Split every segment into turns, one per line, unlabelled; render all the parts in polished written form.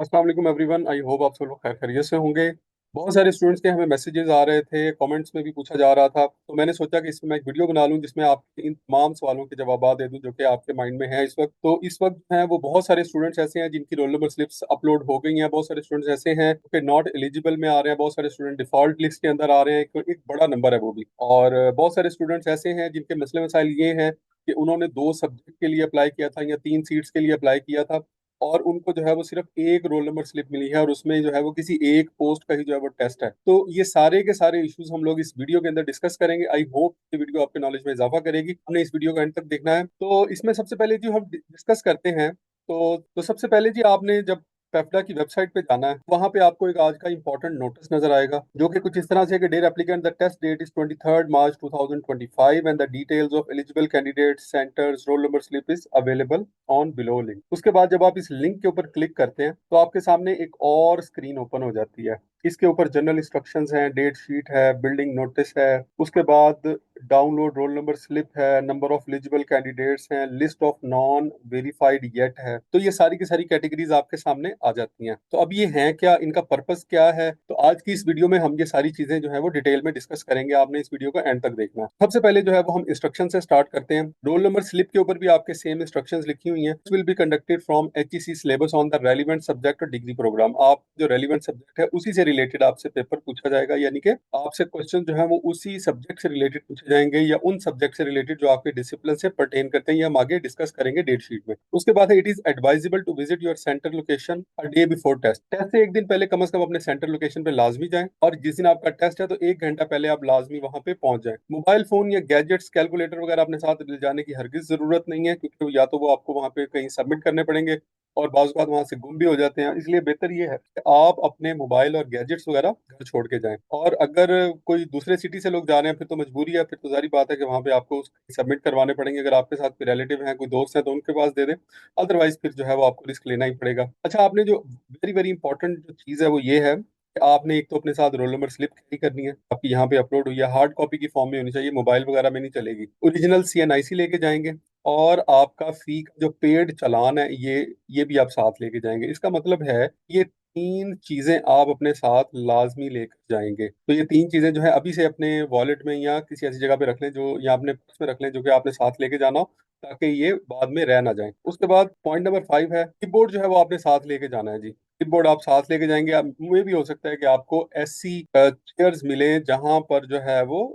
अस्सलाम वालेकुम everyone. I hope आप सब लोग खैर खैरियत से होंगे। बहुत सारे स्टूडेंट्स के हमें मैसेजेस आ रहे थे, कमेंट्स में भी पूछा जा रहा था, तो मैंने सोचा कि इसमें मैं एक वीडियो बना लूं जिसमें आपके इन तमाम सवालों के जवाब दे दूं जो कि आपके माइंड में है इस वक्त। तो इस वक्त जो है वो बहुत सारे स्टूडेंट्स ऐसे हैं जिनकी रोल नंबर स्लिप्स अपलोड हो गई हैं, बहुत सारे स्टूडेंट्स ऐसे हैं जो नॉट एलिजिबल में आ रहे हैं, बहुत सारे स्टूडेंट डिफॉल्ट लिस्ट के अंदर आ रहे हैं, एक बड़ा नंबर है वो भी। और बहुत सारे स्टूडेंट्स ऐसे हैं जिनके मसले मसाइल ये हैं कि उन्होंने 2 सब्जेक्ट के लिए अप्लाई किया था या 3 सीट्स के लिए अप्लाई किया था, और उनको जो है वो सिर्फ एक रोल नंबर स्लिप मिली है और उसमें जो है वो किसी एक पोस्ट का ही जो है वो टेस्ट है। तो ये सारे के सारे इश्यूज हम लोग इस वीडियो के अंदर डिस्कस करेंगे। आई होप ये वीडियो आपके नॉलेज में इजाफा करेगी। हमने इस वीडियो का एंड तक देखना है। तो इसमें सबसे पहले जो हम डिस्कस करते हैं, तो सबसे पहले जी आपने जब पेप्टा की वेबसाइट पे जाना है, वहां पे आपको एक आज का इंपॉर्टेंट नोटिस नजर आएगा जो कि कुछ इस तरह से कि dear applicant, the test date is 23 March 2025 and the details of eligible candidates centres roll number slip is available on below link. उसके बाद जब आप इस लिंक के ऊपर क्लिक करते हैं तो आपके सामने एक और स्क्रीन ओपन हो जाती है। इसके ऊपर जनरल इंस्ट्रक्शंस हैं, डेट शीट है, बिल्डिंग नोटिस है, उसके बाद डाउनलोड रोल नंबर स्लिप है, नंबर ऑफ एलिजिबल कैंडिडेट्स हैं, list of non verified yet है। तो ये सारी की सारी कैटेगरीज आपके सामने आ जाती हैं। तो अब ये हैं क्या, इनका पर्पस क्या है, तो आज की इस वीडियो में हम ये सारी चीजें जो है वो डिटेल में डिस्कस करेंगे। आपने इस वीडियो को एंड तक देखना है। सबसे पहले जो है वो हम इंस्ट्रक्शन से स्टार्ट करते हैं। रोल नंबर स्लिप के ऊपर भी आपके सेम इंस्ट्रक्शंस लिखी हुई हैं। Will be conducted from HEC syllabus on the relevant subject और डिग्री प्रोग्राम। आप जो रेलिवेंट सब्जेक्ट है उसी से रिलेटेड आपसे पेपर पूछा जाएगा, यानी कि आपसे क्वेश्चन जो है वो उसी सब्जेक्ट से रिलेटेड पूछे जाएंगे या उन सब्जेक्ट से रिलेटेड जो आपके डिसिप्लिन से पर्टेन करते हैं। ये हम आगे डिस्कस करेंगे डेट शीट में। उसके बाद है it is advisable to visit your centre location a day before test. Test से एक दिन पहले कम से कम अपने सेंटर लोकेशन पे लाजमी जाएं, और जिस दिन आपका टेस्ट है तो 1 घंटा पहले आप लाजमी वहां पे पहुंच जाएं। मोबाइल फोन या गैजेट्स, कैलकुलेटर वगैरह अपने साथ ले जाने की हरगिज जरूरत नहीं है, क्योंकि या तो वो आपको वहां पे कहीं सबमिट करने पड़ेंगे और बाज़ औक़ात वहां से गुम भी हो जाते हैं। इसलिए बेहतर ये है कि आप अपने मोबाइल और गैजेट्स वगैरह घर छोड़ के जाएं। और अगर कोई दूसरे सिटी से लोग जा रहे हैं फिर तो मजबूरी है, फिर तो जारी बात है कि वहां पे आपको सबमिट करवाने पड़ेंगे। अगर आपके साथ कोई रिलेटिव हैं, कोई दोस्त हैं, तो उनके पास दे दें, अदरवाइज फिर जो है वो आपको रिस्क लेना ही पड़ेगा। अच्छा, आपने जो वेरी वेरी इंपॉर्टेंट जो चीज़ है वो ये है कि आपने एक तो अपने साथ रोल नंबर स्लिप कैरी करनी है, आपकी यहाँ पे अपलोड हुई है, हार्ड कॉपी की फॉर्म में होनी चाहिए, मोबाइल वगैरह में नहीं चलेगी। ओरिजिनल सीएनआईसी लेके जाएंगे, और आपका फी का जो पेड चालान है ये भी आप साथ लेके जाएंगे। इसका मतलब है ये 3 चीजें आप अपने साथ लाजमी लेकर जाएंगे। तो ये 3 चीजें जो है अभी से अपने वॉलेट में या किसी ऐसी जगह पे रख लें, जो या अपने पर्स में रख लें, जो कि आपने साथ लेके जाना हो, ताकि ये बाद में रह ना जाए। उसके बाद पॉइंट नंबर 5 है कीबोर्ड जो है वो आपने साथ लेके जाना है जी। कीबोर्ड आप साथ लेके जाएंगे। अब ये भी हो सकता है कि आपको ऐसी चेयर्स मिले जहां पर जो है वो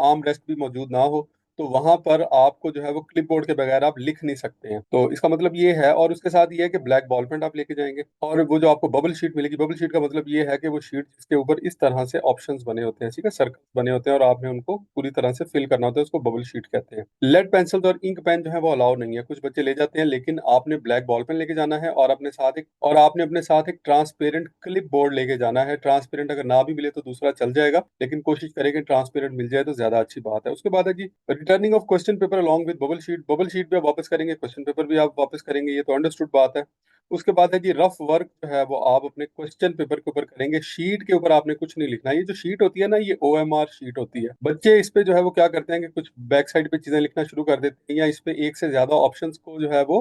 आर्म रेस्ट भी मौजूद ना हो, तो वहां पर आपको जो है वो क्लिपबोर्ड के बगैर आप लिख नहीं सकते हैं। तो इसका मतलब ये है, और उसके साथ ये है कि ब्लैक बॉल पेन आप लेके जाएंगे। और वो जो आपको बबल शीट मिलेगी, बबल शीट का मतलब ये है कि वो शीट जिसके ऊपर इस तरह से ऑप्शंस बने होते हैं, ठीक है, सर्कल बने होते हैं, और आपने उनको पूरी तरह से फिल करना होता है, उसको बबल शीट कहते हैं। लेड पेंसिल और इंक पेन जो है वो अलाउ नहीं है, कुछ बच्चे ले जाते हैं, लेकिन आपने ब्लैक बॉल पेन लेके जाना है, और आपने अपने साथ एक ट्रांसपेरेंट क्लिप बोर्ड लेके जाना है। ट्रांसपेरेंट अगर ना भी मिले तो दूसरा चल जाएगा, लेकिन कोशिश करें ट्रांसपेरेंट मिल जाए तो ज्यादा अच्छी बात है। उसके बाद है जी returning of question paper along with bubble sheet. Bubble sheet भी आप वापस करेंगे, क्वेश्चन पेपर भी आप वापस करेंगे, ये तो अंडरस्टूड बात है। उसके बाद है जी रफ वर्क जो है वो आप अपने क्वेश्चन पेपर के ऊपर करेंगे। शीट के ऊपर आपने कुछ नहीं लिखना। ये जो शीट होती है ना, ये ओएमआर शीट होती है। बच्चे इस पे जो है वो क्या करते हैं कि कुछ बैक साइड पे चीजें लिखना शुरू कर देते हैं, या इस पे एक से ज्यादा ऑप्शंस को जो है वो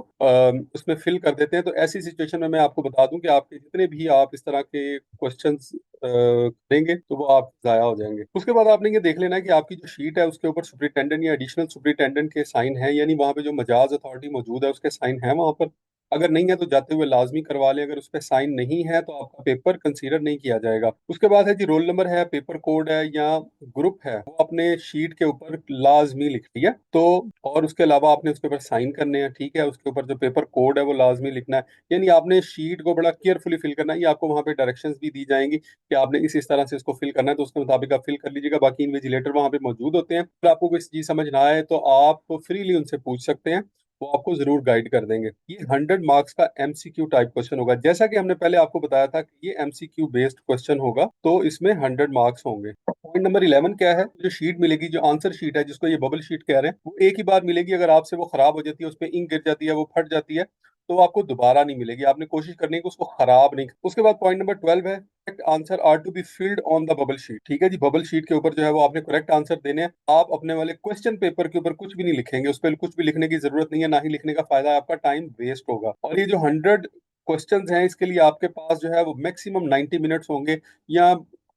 उसमें फिल कर देते हैं। तो ऐसी सिचुएशन में मैं आपको बता दूं कि आपके जितने भी आप इस तरह के क्वेश्चंस देंगे तो वो आप जाया हो जाएंगे। उसके बाद आपने ये देख लेना है कि आपकी जो शीट है उसके ऊपर सुपरिटेंडेंट या एडिशनल सुपरिटेंडेंट के साइन है, यानी वहां पे जो मजाज अथॉरिटी मौजूद है उसके साइन है वहां पर। अगर नहीं है तो जाते हुए लाजमी करवा लें। अगर उस पर साइन नहीं है तो आपका पेपर कंसीडर नहीं किया जाएगा। उसके बाद है जी रोल नंबर है, पेपर कोड है या ग्रुप है, वो अपने शीट के ऊपर लाजमी लिख लिया। तो और उसके अलावा आपने उसके ऊपर साइन करने हैं, ठीक है। उसके ऊपर जो पेपर कोड है वो लाजमी लिखना है, यानी आपने शीट को बड़ा केयरफुली फिल करना है। ये आपको वहां पे डायरेक्शंस भी दी जाएंगी कि आपने इस तरह से इसको फिल करना है, तो उसके मुताबिक आप फिल कर लीजिएगा। बाकी इन्विजिलेटर वहां पे मौजूद होते हैं, अगर आपको कोई चीज समझ ना आए तो आप फ्रीली उनसे पूछ सकते हैं, वो आपको जरूर गाइड कर देंगे। ये 100 मार्क्स का एमसीक्यू टाइप क्वेश्चन होगा। जैसा कि हमने पहले आपको बताया था कि ये एमसीक्यू बेस्ड क्वेश्चन होगा, तो इसमें 100 मार्क्स होंगे। पॉइंट नंबर 11 क्या है, जो शीट मिलेगी, जो आंसर शीट है जिसको ये बबल शीट कह रहे हैं, वो एक ही बार मिलेगी। अगर आपसे वो खराब हो जाती है, उसमें इंक गिर जाती है, वो फट जाती है, तो वो आपको दोबारा नहीं मिलेगी। आपने कोशिश करनी है कि उसको खराब नहीं। उसके बाद पॉइंट नंबर 12 है correct answer are to be filled on the bubble sheet. ठीक है जी, बबल शीट के ऊपर जो है वो आपने करेक्ट आंसर देने हैं। आप अपने वाले क्वेश्चन पेपर के ऊपर कुछ भी नहीं लिखेंगे, उस पर कुछ भी लिखने की जरूरत नहीं है, ना ही लिखने का फायदा है, आपका टाइम वेस्ट होगा। और ये जो 100 क्वेश्चंस हैं इसके लिए आपके पास जो है वो मैक्सिमम 90 मिनट्स होंगे, या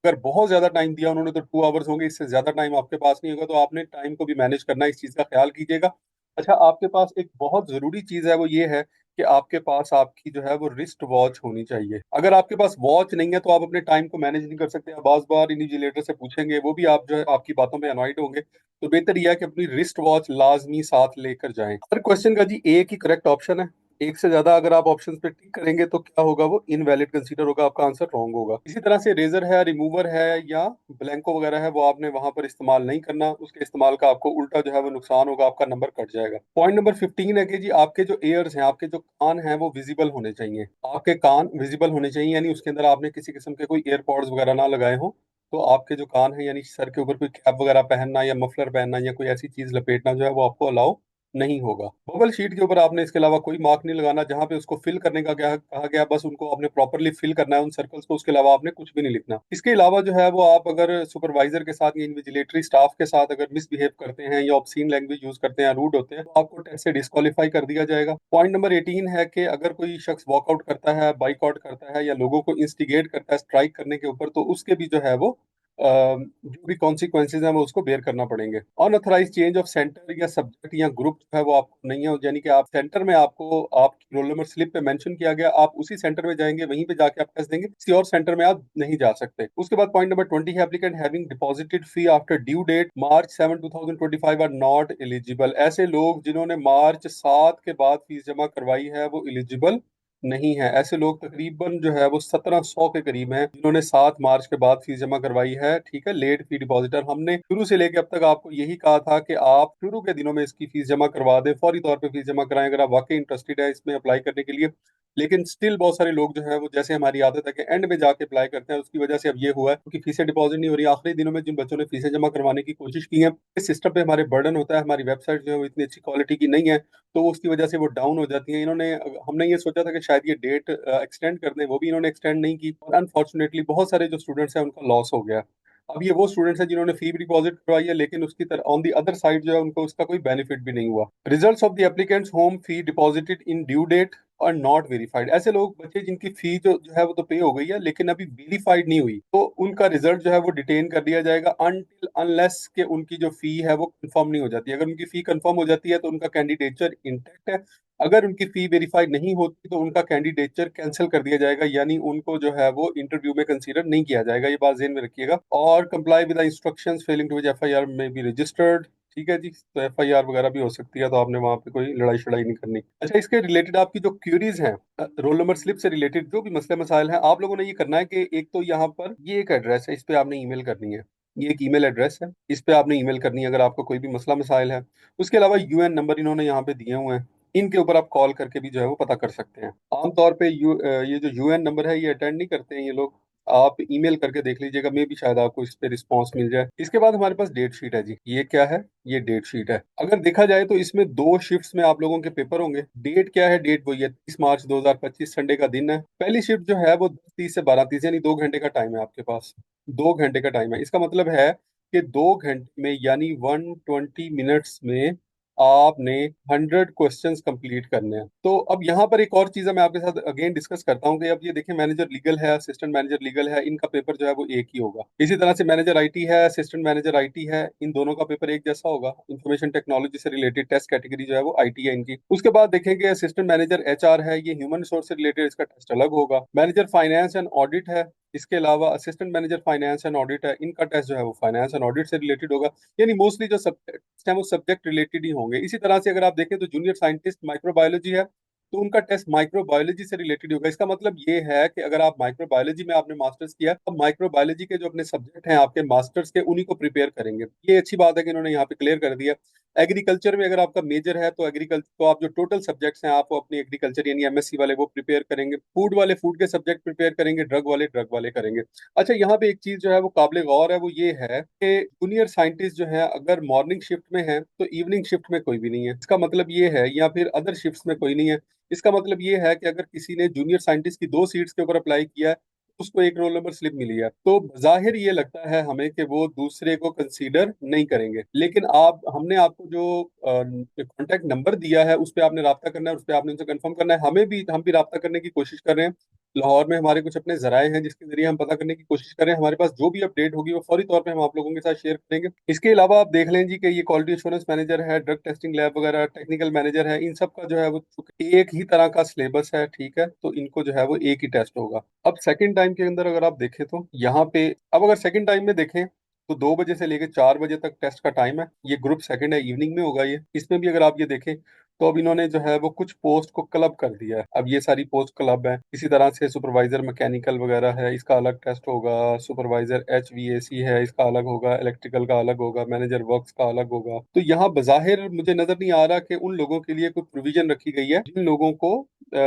अगर बहुत ज्यादा टाइम दिया उन्होंने तो 2 आवर्स होंगे, इससे ज्यादा टाइम आपके पास नहीं होगा। तो आपने टाइम को भी मैनेज करना है, इस चीज का ख्याल कीजिएगा। अच्छा, आपके पास एक बहुत जरूरी चीज है, वो ये है कि आपके पास आपकी जो है वो रिस्ट वॉच होनी चाहिए। अगर आपके पास वॉच नहीं है तो आप अपने टाइम को मैनेज नहीं कर सकते। आप बार बार इन्विजिलेटर से पूछेंगे, वो भी आप जो है आपकी बातों में अनॉयड होंगे। तो बेहतर यह है कि अपनी रिस्ट वॉच लाजमी साथ लेकर जाएं। हर क्वेश्चन का जी एक ही करेक्ट ऑप्शन है। एक से ज्यादा अगर आप ऑप्शंस पे टिक करेंगे तो क्या होगा, वो इनवैलिड कंसीडर होगा, आपका आंसर रॉन्ग होगा। इसी तरह से रेजर है, रिमूवर है, या ब्लैंको वगैरह है, वो आपने वहां पर इस्तेमाल नहीं करना। उसके इस्तेमाल का आपको उल्टा जो है वो नुकसान होगा, आपका नंबर कट जाएगा। पॉइंट नंबर 15 है कि जी आपके जो एयर्स हैं, आपके जो कान हैं, वो विजिबल होने चाहिए। आपके कान विजिबल होने चाहिए, यानी उसके अंदर आपने किसी किस्म के कोई एयरपॉड्स वगैरह ना लगाए हो। तो आपके जो कान है, यानी सर के ऊपर कोई कैप वगैरह पहनना या मफलर पहनना या कोई ऐसी चीज लपेटना जो है वो आपको अलाउ नहीं होगा। बबल शीट के ऊपर आपने इसके अलावा कोई मार्क नहीं लगाना। जहां पे उसको फिल करने का क्या कहा गया, बस उनको आपने प्रॉपरली फिल करना है उन सर्कल्स को, उसके अलावा आपने कुछ भी नहीं लिखना। इसके अलावा जो है वो आप अगर सुपरवाइजर के साथ या इन्विजिलेटरी स्टाफ के साथ अगर मिसबिहेव करते हैं या ऑब्सीन लैंग्वेज यूज करते हैं, रूड होते हैं, तो आपको टेस्ट से डिस्क्वालीफाई कर दिया जाएगा। पॉइंट नंबर 18 है कि अगर कोई शख्स वॉकआउट करता है, बाइकआउट करता है, या लोगों को इंस्टिगेट करता है स्ट्राइक करने के ऊपर, तो उसके भी जो है वो जो भी कॉन्सिक्वेंसेज हैं वो उसको बेयर करना पड़ेंगे। अनऑथराइज चेंज ऑफ सेंटर या सब्जेक्ट या ग्रुप जो है वो आपको नहीं है, यानी कि आप सेंटर में आपको आपकी रोल नंबर स्लिप पे मेंशन किया गया, आप उसी सेंटर में जाएंगे, वहीं पे जाके आप टेस्ट देंगे, किसी और सेंटर में आप नहीं जा सकते। उसके बाद पॉइंट नंबर 20 है, applicant having deposited fee after due date March 7 2025 are not eligible. ऐसे लोग जिन्होंने March 7 के बाद फीस जमा करवाई है वो एलिजिबल नहीं है। ऐसे लोग तकरीबन जो है वो 1700 के करीब हैं जिन्होंने 7 मार्च के बाद फीस जमा करवाई है। ठीक है, लेट फी डिपॉजिटर। हमने शुरू से लेकर अब तक आपको यही कहा था कि आप शुरू के दिनों में इसकी फीस जमा करवा दें, फौरी तौर पे फीस जमा कराएं अगर आप वाकई इंटरेस्टेड है इसमें अप्लाई करने के लिए। लेकिन स्टिल बहुत सारे लोग जो है वो, जैसे हमारी आदत है कि एंड में जाके अप्लाई करते हैं, उसकी वजह से अब ये हुआ है क्योंकि फीसें डिपॉजिट नहीं हो रही। आखिरी दिनों में जिन बच्चों ने फीसें जमा करवाने की कोशिश की है, इस सिस्टम पे हमारे बर्डन होता है, हमारी वेबसाइट जो है वो इतनी अच्छी क्वालिटी की नहीं है, तो उसकी वजह से वो डाउन हो जाती हैं। इन्होंने, हमने ये सोचा था कि शायद ये डेट एक्सटेंड कर दें, वो भी इन्होंने एक्सटेंड नहीं की, और अनफॉर्चुनेटली बहुत सारे जो स्टूडेंट्स हैं उनका लॉस हो गया। अब ये वो स्टूडेंट्स हैं जिन्होंने फी भी डिपॉजिट करवाई है, लेकिन उसकी तरह ऑन दी अदर साइड जो है उनको उसका कोई बेनिफिट भी नहीं हुआ। Results of the applicants home fee deposited in due date और नॉट वेरीफाइड। ऐसे लोग बच्चे जिनकी फी जो है वो तो पे हो गई है लेकिन अभी वेरीफाइड नहीं हुई, तो उनका रिजल्ट जो है वो डिटेन कर दिया जाएगा अनटिल अनलेस के उनकी जो फी है वो कंफर्म नहीं हो जाती। अगर उनकी फी कंफर्म हो जाती है तो उनका कैंडिडेचर इंटैक्ट है। अगर उनकी फी वेरीफाइड नहीं होती तो उनका कैंडिडेचर कैंसिल कर दिया जाएगा, यानी उनको जो है वो इंटरव्यू में कंसीडर नहीं किया जाएगा। ये बात ज़हन में रखिएगा। और comply with the instructions, failing to which FIR may be registered. ठीक है जी, तो एफआईआर वगैरह भी हो सकती है, तो आपने वहां पे कोई लड़ाई शड़ाई नहीं करनी। अच्छा, इसके रिलेटेड आपकी जो क्यूरीज हैं, रोल नंबर स्लिप से रिलेटेड जो भी मसले मसाइल हैं, आप लोगों ने ये करना है कि एक तो यहाँ पर ये एक एड्रेस है, इस पे आपने ईमेल करनी है। ये एक ईमेल एड्रेस है, इस पे आपने ईमेल करनी है अगर आपको कोई भी मसला मसाइल है। उसके अलावा यूएन नंबर इन्होंने यहाँ पे दिए हुए हैं, इनके ऊपर आप कॉल करके भी जो है वो पता कर सकते हैं। आमतौर पे ये जो यूएन नंबर है ये अटेंड नहीं करते हैं ये लोग। आप ईमेल करके देख लीजिएगा, मे भी शायद आपको इस पे रिस्पांस मिल जाए। इसके बाद हमारे पास डेट शीट है जी। ये क्या है? ये डेट शीट है। अगर देखा जाए तो इसमें 2 शिफ्ट्स में आप लोगों के पेपर होंगे। डेट क्या है? डेट वही है, 30 मार्च 2025 संडे का दिन है। पहली शिफ्ट जो है वो 10:30 से 12:30, यानी 2 घंटे का टाइम है आपके पास। 2 घंटे का टाइम है, इसका मतलब है कि 2 घंटे में यानी 120 मिनट्स में आपने 100 क्वेश्चंस कंप्लीट करने हैं। तो अब यहाँ पर एक और चीज़ है, मैं आपके साथ अगेन डिस्कस करता हूँ कि अब ये देखिए, मैनेजर लीगल है, असिस्टेंट मैनेजर लीगल है, इनका पेपर जो है वो एक ही होगा। इसी तरह से मैनेजर आईटी है, असिस्टेंट मैनेजर आईटी है, इन दोनों का पेपर एक जैसा होगा। इंफॉर्मेशन टेक्नोलॉजी से रिलेटेड टेस्ट कैटेगरी जो है वो आईटी है इनकी। उसके बाद देखेंगे असिस्टेंट मैनेजर एचआर है, ये ह्यूमन रिसोर्स से रिलेटेड, इसका टेस्ट अलग होगा। मैनेजर फाइनेंस एंड ऑडिट है, इसके अलावा assistant manager finance and audit है, इनका टेस्ट जो है वो फाइनेंस एंड ऑडिट से रिलेटेड होगा। यानी मोस्टली जो सब्जेक्ट है वो सब्जेक्ट रिलेटेड ही होंगे। इसी तरह से अगर आप देखें तो जूनियर साइंटिस्ट माइक्रोबायोलॉजी है, तो उनका टेस्ट माइक्रोबायोलॉजी से रिलेटेड होगा। इसका मतलब ये है कि अगर आप माइक्रोबायोलॉजी में आपने मास्टर्स किया, तो माइक्रोबायोलॉजी के जो अपने सब्जेक्ट हैं आपके मास्टर्स के, उन्हीं को प्रिपेयर करेंगे। ये अच्छी बात है कि इन्होंने यहाँ पे क्लियर कर दिया। एग्रीकल्चर में अगर आपका मेजर है तो एग्रीकल्चर, तो आप जो टोटल सब्जेक्ट्स हैं आप अपनी एग्रीकल्चर यानी एमएससी वाले वो प्रिपेयर करेंगे। फूड वाले फूड के सब्जेक्ट प्रिपेयर करेंगे, ड्रग वाले ड्रग वाले करेंगे। अच्छा, यहाँ पे एक चीज जो है वो काबिल गौर है, वो ये है कि जूनियर साइंटिस्ट जो है अगर मॉर्निंग शिफ्ट में है तो इवनिंग शिफ्ट में कोई भी नहीं है, इसका मतलब ये है, या फिर अदर शिफ्ट्स में कोई नहीं है। इसका मतलब ये है कि अगर किसी ने जूनियर साइंटिस्ट की 2 सीट्स के ऊपर अप्लाई किया है, उसको एक रोल नंबर स्लिप मिली है, तो जाहिर ये लगता है हमें कि वो दूसरे को कंसीडर नहीं करेंगे। लेकिन आप हमने आपको जो कॉन्टैक्ट नंबर दिया है उस पर आपने राब्ता करना है, उस पर आपने उनसे कंफर्म करना है। हम भी राब्ता करने की कोशिश कर रहे हैं। लाहौर में हमारे कुछ अपने जराए हैं जिसके जरिए हम पता करने की कोशिश करें। हमारे पास जो भी अपडेट होगी वो फौरी तौर पे हम आप लोगों के साथ शेयर करेंगे। इसके अलावा आप देख लें जी कि ये क्वालिटी एश्योरेंस मैनेजर है, ड्रग टेस्टिंग लैब वगैरह, टेक्निकल मैनेजर है, इन सब का जो है वो एक ही तरह का सिलेबस है, ठीक है। तो इनको जो है वो एक ही टेस्ट होगा। अब सेकंड टाइम के अंदर अगर आप देखें तो यहाँ पे, अब अगर सेकंड टाइम में देखें तो 2 बजे से लेकर 4 बजे तक टेस्ट का टाइम है। ये ग्रुप सेकंड है, इवनिंग में होगा। ये इसमें भी अगर आप ये देखें तो अब इन्होंने जो है वो कुछ पोस्ट को क्लब कर दिया है। अब ये सारी पोस्ट क्लब है। इसी तरह से सुपरवाइजर मैकेनिकल वगैरह है, इसका अलग टेस्ट होगा। सुपरवाइजर HVAC है, इसका अलग होगा। इलेक्ट्रिकल का अलग होगा। मैनेजर वर्क्स का अलग होगा। तो यहाँ बज़ाहिर मुझे नजर नहीं आ रहा कि उन लोगों के लिए कोई प्रोविजन रखी गई है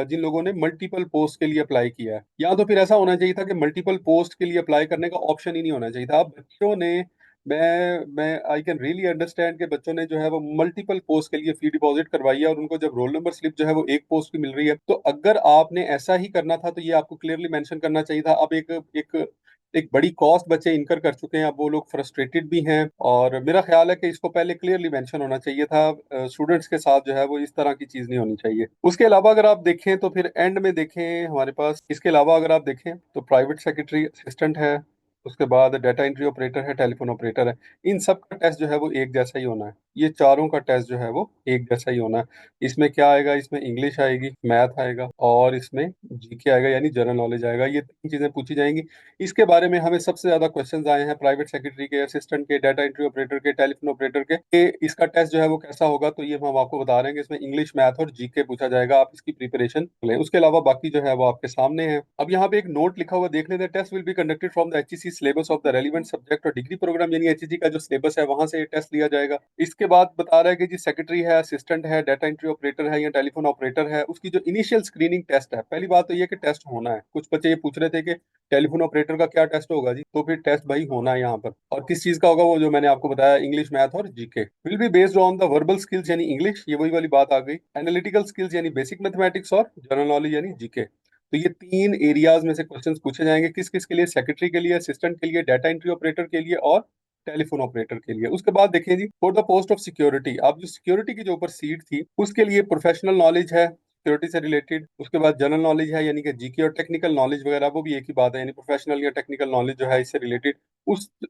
जिन लोगों ने मल्टीपल पोस्ट के लिए अप्लाई किया है। या तो फिर ऐसा होना चाहिए था कि मल्टीपल पोस्ट के लिए अप्लाई करने का ऑप्शन ही नहीं होना चाहिए था। अब बच्चों ने, मैं आई कैन रियली अंडरस्टैंड के बच्चों ने जो है वो मल्टीपल पोस्ट के लिए फी डिपॉजिट करवाई है और उनको जब रोल नंबर स्लिप जो है वो एक पोस्ट की मिल रही है। तो अगर आपने ऐसा ही करना था तो ये आपको क्लियरली मेंशन करना चाहिए था। अब एक एक बड़ी कॉस्ट बच्चे इनकर कर चुके हैं, अब वो लोग फ्रस्ट्रेटेड भी हैं, और मेरा ख्याल है कि इसको पहले क्लियरली मेंशन होना चाहिए था। स्टूडेंट्स के साथ जो है वो इस तरह की चीज नहीं होनी चाहिए। उसके अलावा अगर आप देखें तो फिर एंड में देखें हमारे पास, इसके अलावा अगर आप देखें तो प्राइवेट सेक्रेटरी असिस्टेंट है, उसके बाद डाटा एंट्री ऑपरेटर है, टेलीफोन ऑपरेटर है। इन सब का टेस्ट जो है वो एक जैसा ही होना है। ये चारों का टेस्ट जो है वो एक जैसा ही होना है। इसमें क्या आएगा, इसमें इंग्लिश आएगी, मैथ आएगा और इसमें GK आएगा, यानी जनरल नॉलेज आएगा। ये तीन चीजें पूछी जाएंगी। इसके बारे में हमें सबसे ज्यादा क्वेश्चंस आए हैं प्राइवेट सेक्रेटरी के, असिस्टेंट के, डाटा एंट्री ऑपरेटर के, टेलीफोन ऑपरेटर के, कि इसका टेस्ट जो है वो कैसा होगा। तो ये हम आपको बता रहे हैं कि इसमें इंग्लिश, मैथ और GK पूछा जाएगा। आप इसकी प्रिपरेशन लें। उसके अलावा बाकी जो है वो आपके सामने है। अब यहाँ पे एक नोट लिखा हुआ देख लेते हैं, test will be conducted from the HEC syllabus of the relevant subject और डिग्री प्रोग्राम, यानी HEC का जो सिलेबस है वहां से टेस्ट लिया जाएगा। इसके बाद बता रहा है कि जी सेक्रेटरी है, असिस्टेंट है, डाटा एंट्री ऑपरेटर है या टेलीफोन ऑपरेटर है, उसकी जो इनिशियल स्क्रीनिंग टेस्ट है, पहली बात तो ये कि टेस्ट होना है। कुछ बच्चे ये पूछ रहे थे कि टेलीफोन ऑपरेटर का क्या टेस्ट होगा जी, तो फिर टेस्ट भाई होना है यहाँ पर। और किस चीज का होगा, वो जो मैंने आपको बताया, इंग्लिश, मैथ और GK will be based on the verbal skills यानी इंग्लिश, ये वही वाली बात आ गई। एनालिटिकल स्किल्स यानी बेसिक मैथमेटिक्स और जनरल नॉलेज यानी GK। तो ये तीन एरियाज में से क्वेश्चंस पूछे जाएंगे। किस किस के लिए, सेक्रेटरी के लिए, असिस्टेंट के लिए, डाटा एंट्री ऑपरेटर के लिए और टेलीफोन ऑपरेटर के लिए। उसके बाद देखिए जी, for the post of security, आप जो सिक्योरिटी की जो ऊपर सीट थी उसके लिए प्रोफेशनल नॉलेज है सिक्योरिटी से रिलेटेड। उसके बाद जनरल नॉलेज है यानी कि GK, और टेक्निकल नॉलेज वगैरह वो भी एक ही बात है, यानी प्रोफेशनल या टेक्निकल नॉलेज जो है इससे रिलेटेड,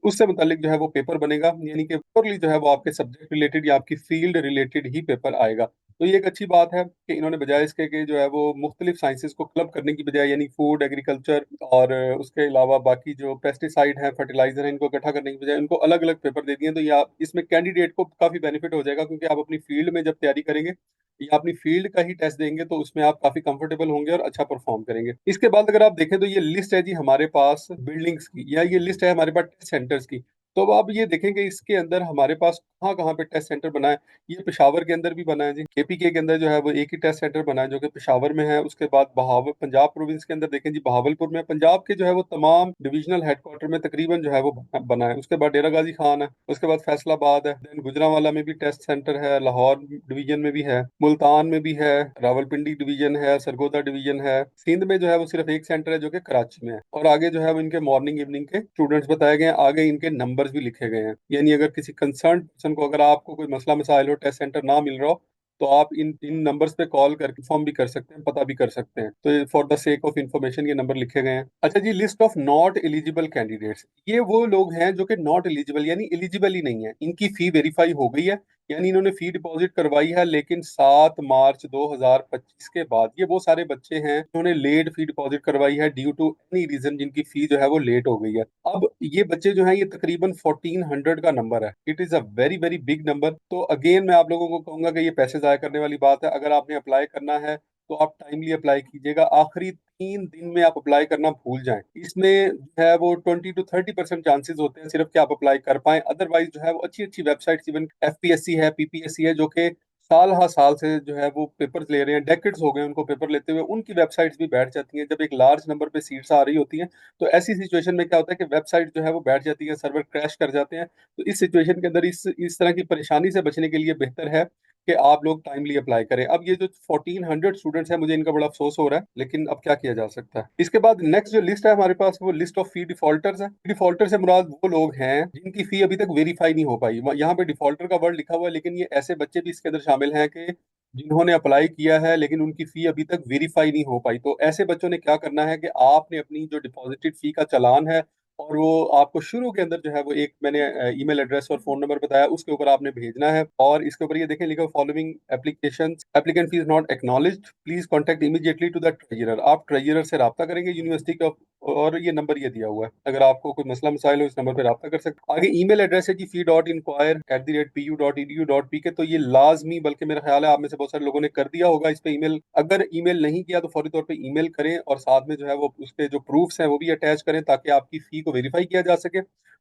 उससे मुतालिक जो है वो पेपर बनेगा। यानी कि प्योरली जो है वो आपके सब्जेक्ट रिलेटेड या आपकी फील्ड रिलेटेड ही पेपर आएगा। तो ये एक अच्छी बात है कि इन्होंने बजाय इसके कि जो है वो मुख्तलिफ साइंसेज को क्लब करने की बजाय, यानी फूड, एग्रीकल्चर और उसके अलावा बाकी जो पेस्टिसाइड है, फर्टिलाइजर है, इनको इकट्ठा करने की बजाय उनको अलग अलग पेपर दे दिए। तो ये आप इसमें कैंडिडेट को काफी बेनिफिट हो जाएगा, क्योंकि आप अपनी फील्ड में जब तैयारी करेंगे या अपनी फील्ड का ही टेस्ट देंगे तो उसमें आप काफी कंफर्टेबल होंगे और अच्छा परफॉर्म करेंगे। इसके बाद अगर आप देखें तो ये लिस्ट है जी हमारे पास बिल्डिंग्स की, या ये लिस्ट है हमारे पास टेस्ट सेंटर्स की। तो अब आप ये देखेंगे इसके अंदर हमारे पास कहाँ कहाँ पे टेस्ट सेंटर बना है। ये पेशावर के अंदर भी बना है जी, KPK के अंदर जो है वो एक ही टेस्ट सेंटर बना है जो कि पेशावर में है। उसके बाद बहावल, पंजाब प्रोविंस के अंदर देखें जी बहावलपुर में, पंजाब के जो है वो तमाम डिविजनल हेडक्वार्टर में तकरीबन जो है वो बना है। उसके बाद डेरा गाजी खान है, उसके बाद फैसलाबाद है, देन गुजरांवाला में भी टेस्ट सेंटर है, लाहौर डिवीजन में भी है, मुल्तान में भी है, रावलपिंडी डिवीजन है, सरगोदा डिवीजन है। सिंध में जो है वो सिर्फ एक सेंटर है जो कि कराची में है। और आगे जो है वो इनके मॉर्निंग इवनिंग के स्टूडेंट्स बताए गए हैं, आगे इनके नंबर्स भी लिखे गए हैं। यानी अगर किसी कंसर्न पर्सन को, अगर आपको कोई मसला मसाइल हो, टेस्ट सेंटर ना मिल रहा हो, तो आप इन इन नंबर्स पे कॉल करके इन्फॉर्म भी कर सकते हैं, पता भी कर सकते हैं। तो for the sake of information ये नंबर लिखे गए हैं। अच्छा जी, list of not eligible candidates, ये वो लोग हैं जो कि नॉट एलिजिबल यानी एलिजिबल ही नहीं है, इनकी फी वेरीफाई हो गई है, यानी इन्होंने फी डिपॉजिट करवाई है, लेकिन 7 मार्च 2025 के बाद ये वो सारे बच्चे हैं जिन्होंने लेट फी डिपॉजिट करवाई है ड्यू टू एनी रीजन, जिनकी फी जो है वो लेट हो गई है। अब ये बच्चे जो हैं ये तकरीबन 1400 का नंबर है। It is a very very big number. तो अगेन मैं आप लोगों को कहूंगा कि ये पैसे जाया करने वाली बात है। अगर आपने अप्लाई करना है तो आप टाइमली अप्लाई कीजिएगा, आखिरी 3 दिन में आप अप्लाई करना भूल जाएं। इसमें जो है वो 20 to 30% चांसेस होते हैं सिर्फ कि आप अप्लाई कर पाएं। अदरवाइज जो है वो अच्छी अच्छी वेबसाइट्स, इवन FPSC है, PPSC है, जो कि साल हा साल से जो है वो पेपर्स ले रहे हैं, डेकेड्स हो गए उनको पेपर लेते हुए, उनकी वेबसाइट्स भी बैठ जाती हैं जब एक लार्ज नंबर पे सीट्स आ रही होती हैं। तो ऐसी सिचुएशन में क्या होता है कि वेबसाइट जो है वो बैठ जाती है, सर्वर क्रैश कर जाते हैं। तो इस सिचुएशन के अंदर इस तरह की परेशानी से बचने के लिए बेहतर है कि आप लोग टाइमली अप्लाई करें। अब ये जो 1400 स्टूडेंट्स हैं, मुझे इनका बड़ा अफसोस हो रहा है, लेकिन अब क्या किया जा सकता है। इसके बाद नेक्स्ट जो लिस्ट है हमारे पास, वो लिस्ट ऑफ फी डिफॉल्टर्स है। डिफॉल्टर से मुराद वो लोग हैं जिनकी फी अभी तक वेरीफाई नहीं हो पाई। यहाँ पे डिफॉल्टर का वर्ड लिखा हुआ है, लेकिन ये ऐसे बच्चे भी इसके अंदर शामिल हैं कि जिन्होंने अप्लाई किया है लेकिन उनकी फी अभी तक वेरीफाई नहीं हो पाई। तो ऐसे बच्चों ने क्या करना है कि आपने अपनी जो डिपॉजिटेड फी का चालान है, और वो आपको शुरू के अंदर जो है वो एक मैंने ईमेल एड्रेस और फोन नंबर बताया, उसके ऊपर आपने भेजना है। और इसके ऊपर ये देखें, लिखा following application applicant fee is not acknowledged, please contact immediately to the treasurer. आप ट्रेजरर से रब्ता करेंगे यूनिवर्सिटी का, और ये नंबर ये दिया हुआ है, अगर आपको कोई मसला मसाइल हो इस नंबर पर रब्ता कर सकते हैं। आगे ईमेल एड्रेस है जी fee.inquire@pu.edu.pk। तो ये लाजमी, बल्कि मेरा ख्याल है आप में से बहुत सारे लोगों ने कर दिया होगा इस पे ईमेल। अगर ईमेल नहीं किया तो फौरी तौर पे ईमेल करें, और साथ में जो है वो उसके जो प्रूफ्स हैं वो भी अटैच करें, ताकि आपकी फी को वेरीफाई किया जा सके।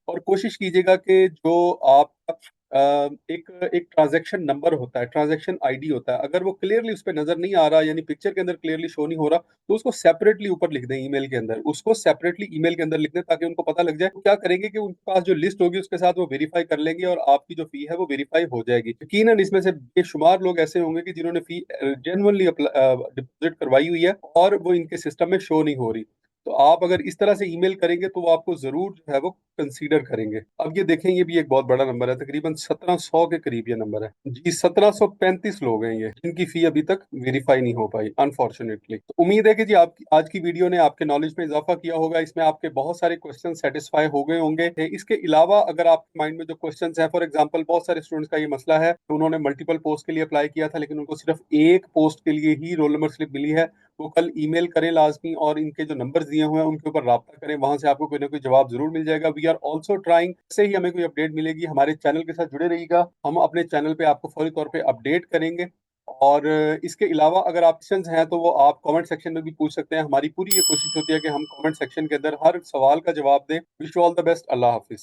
और कोशिश कीजिएगा कि जो आपका एक एक ट्रांजैक्शन नंबर होता है, ट्रांजैक्शन आईडी होता है, अगर वो क्लियरली उस पर नजर नहीं आ रहा, यानी पिक्चर के अंदर क्लियरली शो नहीं हो रहा, तो उसको सेपरेटली ऊपर लिख दें ईमेल के अंदर, उसको सेपरेटली ईमेल के अंदर लिख दें, ताकि उनको पता लग जाए। तो क्या करेंगे कि उनके पास जो लिस्ट होगी उसके साथ वो वेरीफाई कर लेंगे, और आपकी जो फी है वो वेरीफाई हो जाएगी। यकीनन इसमें से बेशुमार लोग ऐसे होंगे कि जिन्होंने फी जेन्युइनली डिपॉजिट करवाई हुई है, और वो इनके सिस्टम में शो नहीं हो रही। तो आप अगर इस तरह से ईमेल करेंगे तो वो आपको जरूर जो है वो कंसीडर करेंगे। अब ये देखें, ये भी एक बहुत बड़ा नंबर है, तकरीबन 1700 के करीब ये नंबर है जी। 1735 लोग हैं ये जिनकी फी अभी तक वेरीफाई नहीं हो पाई, अनफॉर्चुनेटली। तो उम्मीद है कि जी आपकी आज की वीडियो ने आपके नॉलेज में इजाफा किया होगा, इसमें आपके बहुत सारे क्वेश्चन सेटिस्फाई हो गए होंगे। इसके अलावा अगर आपके माइंड में जो क्वेश्चन है, फॉर एग्जाम्पल बहुत सारे स्टूडेंट्स का ये मसला है कि उन्होंने मल्टीपल पोस्ट के लिए अप्लाई किया था, लेकिन उनको सिर्फ एक पोस्ट के लिए ही रोल नंबर स्लिप मिली है, वो कल ईमेल करें लाजमी, और इनके जो नंबर्स दिए हुए हैं उनके ऊपर राब्ता करें, वहां से आपको कोई ना कोई जवाब जरूर मिल जाएगा। वी आर ऑल्सो ट्राइंग, से ही हमें कोई अपडेट मिलेगी हमारे चैनल के साथ जुड़े रहिएगा, हम अपने चैनल पे आपको फौरी तौर पे अपडेट करेंगे। और इसके अलावा अगर आप क्वेश्चंस हैं तो वो आप कमेंट सेक्शन में भी पूछ सकते हैं। हमारी पूरी ये कोशिश होती है कि हम कमेंट सेक्शन के अंदर हर सवाल का जवाब दें। Wish you all the best. Allah Hafiz.